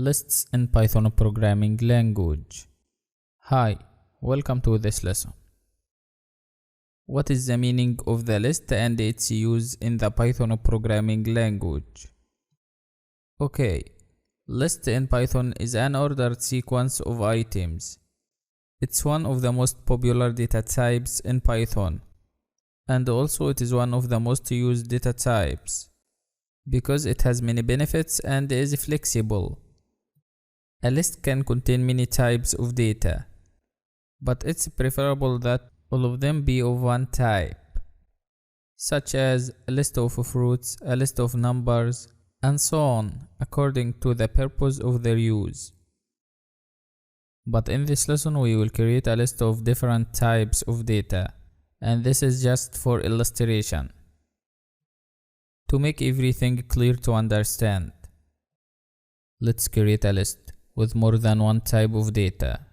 Lists in Python programming language. Hi, welcome to this lesson. What is the meaning of the list and its use in the Python programming language? Okay, list in Python is an ordered sequence of items. It's one of the most popular data types in Python, and also it is one of the most used data types because it has many benefits and is flexible. A list can contain many types of data, but it's preferable that all of them be of one type, such as a list of fruits, a list of numbers, and so on, according to the purpose of their use. But in this lesson we will create a list of different types of data, and this is just for illustration, to make everything clear to understand. Let's create a list with more than one type of data,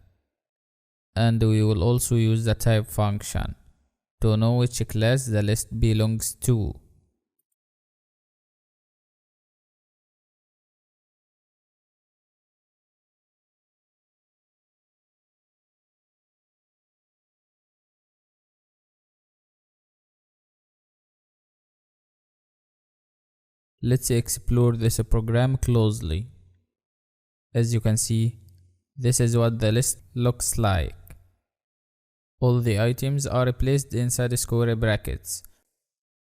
and we will also use the type function to know which class the list belongs to. Let's explore this program closely. As you can see, this is what the list looks like. All the items are placed inside square brackets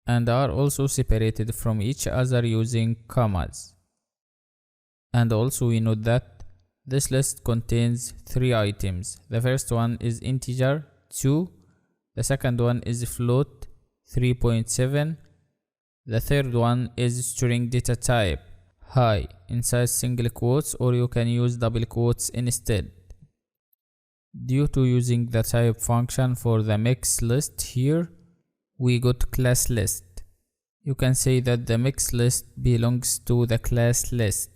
and are also separated from each other using commas. And also we note that this list contains 3 items. The first one is integer 2, the second one is float 3.7, the third one is string data type hi inside single quotes, or you can use double quotes instead. Due to using the type function for the mix list here, we got class list. You can say that the mix list belongs to the class list.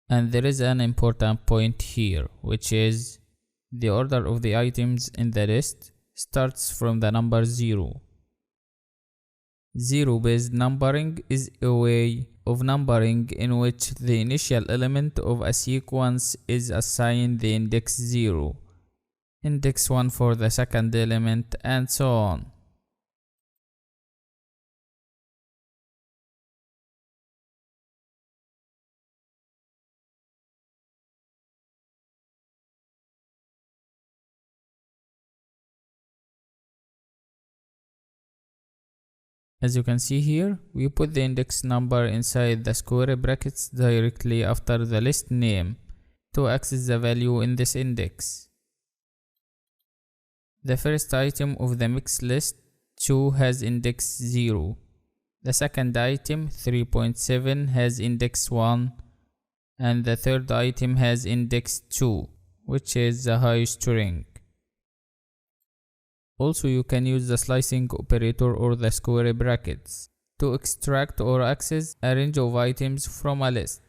And there is an important point here, which is the order of the items in the list starts from the number 0. Zero-based numbering is a way of numbering in which the initial element of a sequence is assigned the index 0, index 1 for the second element, and so on. As you can see here, we put the index number inside the square brackets directly after the list name to access the value in this index. The first item of the mixed list 2 has index 0. The second item 3.7 has index 1, and the third item has index 2, which is the high string. Also, you can use the slicing operator or the square brackets to extract or access a range of items from a list.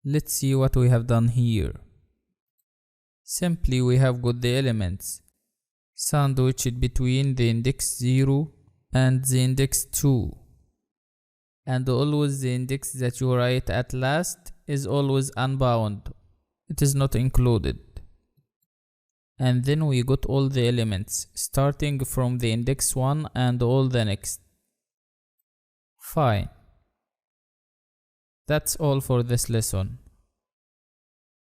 Let's see what we have done here. Simply, we have got the elements sandwiched between the index 0 and the index 2, and always the index that you write at last is always unbound, it is not included. And then we got all the elements starting from the index 1 and all the next. Fine. That's all for this lesson.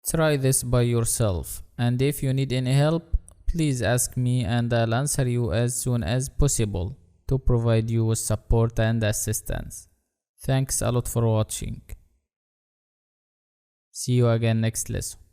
Try this by yourself, and if you need any help, please ask me and I'll answer you as soon as possible to provide you with support and assistance. Thanks a lot for watching. See you again next lesson.